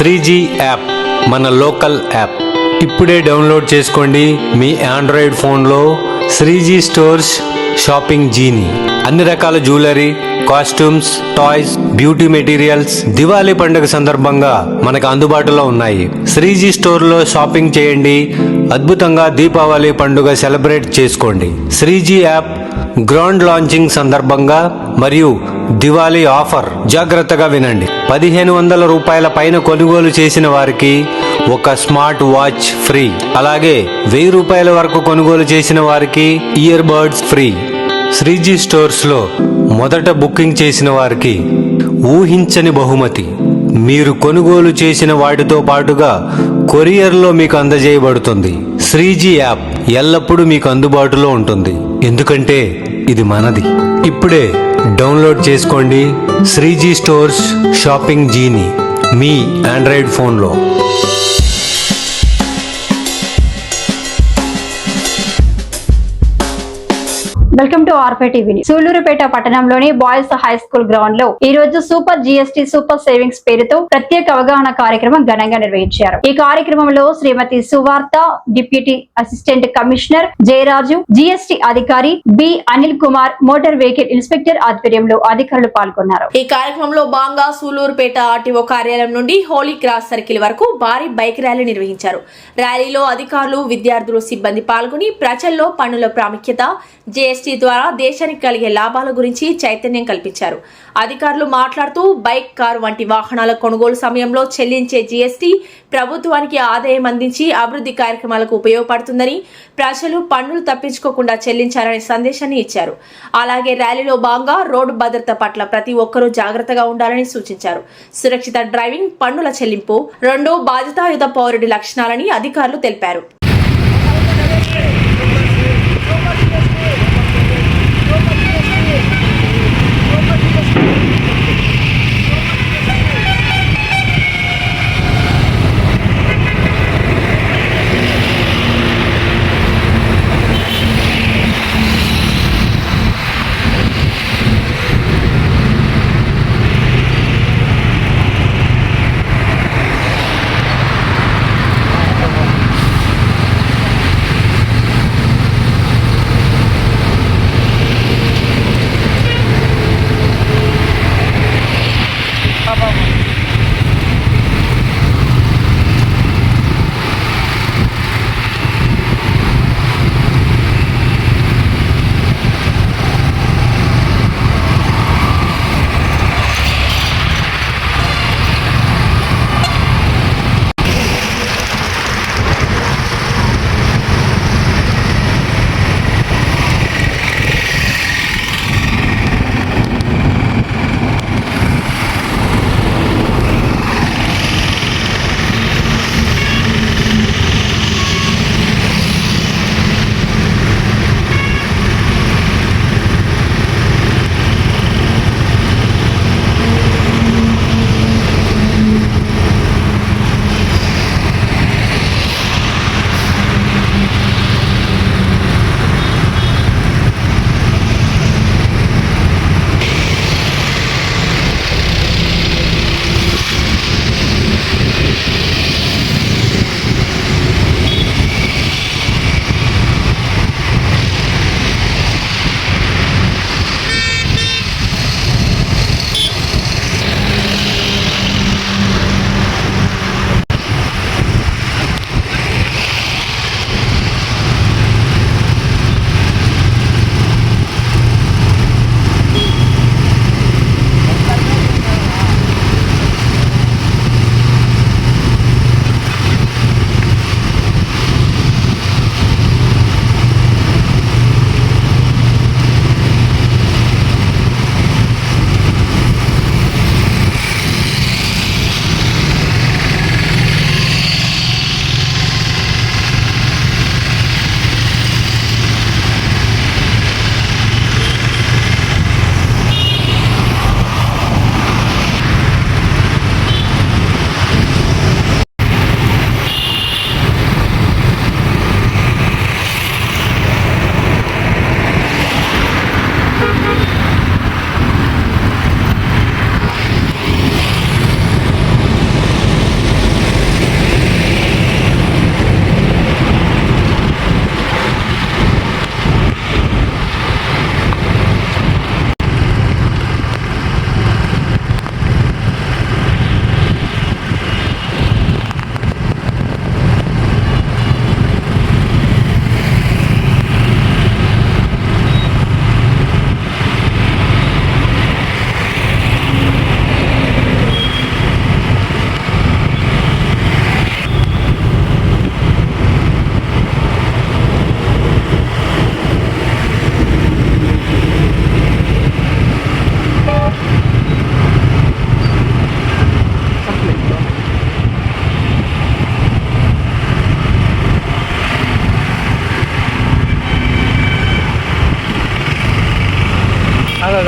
3G app మన local app ఇప్పుడే download చేసుకోండి మీ ఆండ్రాయిడ్ ఫోన్లో 3G స్టోర్స్ షాపింగ్ జీని. అన్ని రకాల jewellery, costumes, toys, beauty materials Diwali పండుగ సందర్భంగా మనకు అందుబాటులో ఉన్నాయి. 3G స్టోర్లో షాపింగ్ చేయండి. అద్భుతంగా దీపావళి పండుగ సెలబ్రేట్ చేసుకోండి. 3G యాప్ గ్రాండ్ లాంచింగ్ సందర్భంగా మరియు దివాళీ ఆఫర్ జాగ్రత్తగా వినండి. 1500 రూపాయల పైన కొనుగోలు చేసిన వారికి ఒక స్మార్ట్ వాచ్ ఫ్రీ. అలాగే 1000 రూపాయల వరకు కొనుగోలు చేసిన వారికి ear buds free. 3G stores లో మొదట బుకింగ్ చేసిన వారికి ఊహించని బహుమతి. మీరు కొనుగోలు చేసిన వాటితో పాటుగా కొరియర్లో మీకు అందజేయబడుతుంది. 3G యాప్ ఎల్లప్పుడూ మీకు అందుబాటులో ఉంటుంది, ఎందుకంటే ఇది మనది. ఇప్పుడే డౌన్లోడ్ చేసుకోండి 3G స్టోర్స్ షాపింగ్ జీని మీ ఆండ్రాయిడ్ ఫోన్లో. వెల్కమ్ టు ఆర్పే టీవీ. సూళ్లూరుపేట పట్టణంలోని బాయ్స్ హై స్కూల్ గ్రౌండ్ లో ఈ రోజు సూపర్ GST సూపర్ సేవింగ్స్ పేరుతో ప్రత్యేక అవగాహన కార్యక్రమం ఘనంగా నిర్వహించారు. ఈ కార్యక్రమంలో Srimati Suvartha, deputy assistant commissioner Jayaraju, GST అధికారి B Anil Kumar, motor vehicle inspector ఆధ్వర్యంలో అధికారులు పాల్గొన్నారు. ఈ కార్యక్రమంలో భాగంగా సూళ్లూరుపేట ఆర్టీఓ కార్యాలయం నుండి హోలీ క్రాస్ సర్కిల్ వరకు భారీ బైక్ ర్యాలీ నిర్వహించారు. ర్యాలీలో అధికారులు, విద్యార్థులు, సిబ్బంది పాల్గొని ప్రజల్లో పన్నుల ప్రాముఖ్యత, GST ద్వారా దేశానికి కలిగే లాభాల గురించి చైతన్యం కల్పించారు. అధికారులు మాట్లాడుతూ బైక్, కారు వంటి వాహనాల కొనుగోలు సమయంలో చెల్లించే GST ప్రభుత్వానికి ఆదాయం అందించి అభివృద్ధి కార్యక్రమాలకు ఉపయోగపడుతుందని, ప్రజలు పన్నులు తప్పించుకోకుండా చెల్లించాలనే సందేశాన్ని ఇచ్చారు. అలాగే ర్యాలీలో భాగంగా రోడ్డు భద్రత పట్ల ప్రతి ఒక్కరూ జాగ్రత్తగా ఉండాలని సూచించారు. సురక్షిత డ్రైవింగ్, పన్నుల చెల్లింపు రెండు బాధ్యతాయుత పౌరుడి లక్షణాలని అధికారులు తెలిపారు.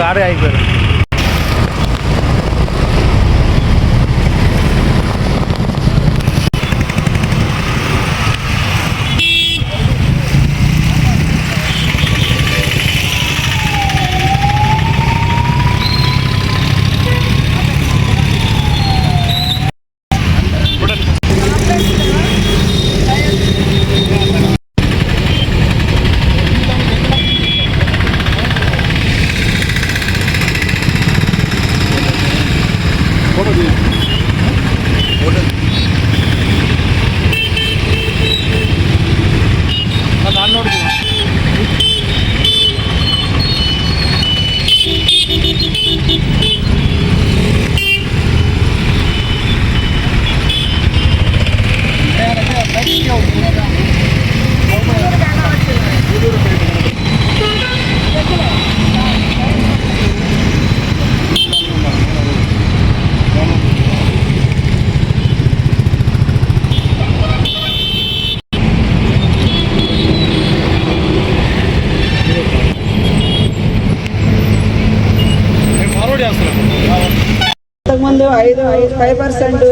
ఆడే అయిపోయారు. ఇంతకుముందు 5%,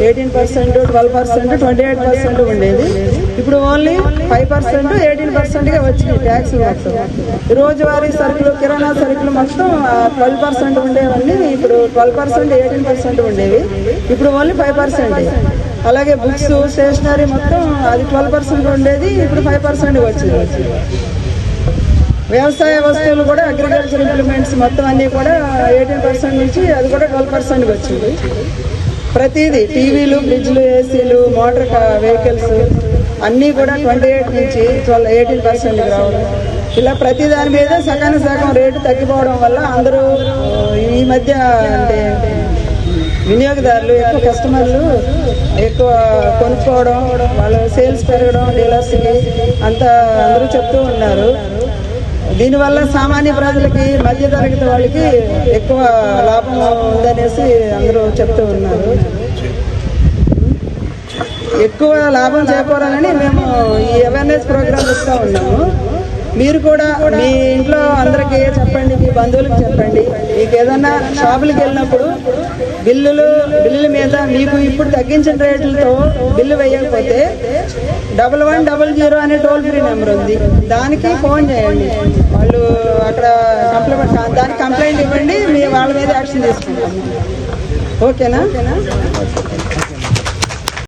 18%, 12%, 28% ఉండేది. ఇప్పుడు ఓన్లీ 5%, 18%గా వచ్చింది ట్యాక్స్ మొత్తం. రోజువారీ సరుకులు, కిరాణా సరుకులు మొత్తం 12% ఉండేవన్నీ ఇప్పుడు 12%, 18% ఉండేవి. ఇప్పుడు ఓన్లీ 5%. అలాగే బుక్స్, స్టేషనరీ మొత్తం అది 12% ఉండేది, ఇప్పుడు 5%గా వచ్చింది. వ్యవసాయ వస్తువులు కూడా అగ్రికల్చర్ ఇంప్లిమెంట్స్ మొత్తం అన్నీ కూడా 18% నుంచి అది కూడా 12%కి వచ్చింది. ప్రతిదీ టీవీలు, ఫ్రిడ్జ్లు, ఏసీలు, మోటార్ వెహికల్స్ అన్నీ కూడా 28 నుంచి 18%కి రావడం. ఇలా ప్రతి దాని మీద సగం రేటు తగ్గిపోవడం వల్ల అందరూ ఈ మధ్య అంటే వినియోగదారులు ఎక్కువ కస్టమర్లు ఎక్కువ కొనుక్కోవడం, వాళ్ళ సేల్స్ పెరగడం, డీలర్స్కి అంతా అందరూ చెప్తూ ఉన్నారు. దీనివల్ల సామాన్య ప్రజలకి, మధ్యతరగతి వాళ్ళకి ఎక్కువ లాభం ఉందనేసి అందరూ చెప్తూ ఉన్నారు. ఎక్కువ లాభం చేకూరాలని మేము ఈ అవేర్నెస్ ప్రోగ్రామ్ ఇస్తూ ఉన్నాము. మీరు కూడా మీ ఇంట్లో అందరికీ చెప్పండి, మీ బంధువులకు చెప్పండి. మీకు ఏదన్నా షాపులకు వెళ్ళినప్పుడు బిల్లుల మీద మీకు ఇప్పుడు తగ్గించిన రేట్లతో బిల్లు వేయకపోతే 1100 అనే టోల్ ఫ్రీ నెంబర్ ఉంది, దానికి ఫోన్ చేయండి. వాళ్ళు అక్కడ దానికి కంప్లైంట్ ఇవ్వండి, మీ వాళ్ళ మీద యాక్షన్ తీసుకుంటాం. ఓకేనా?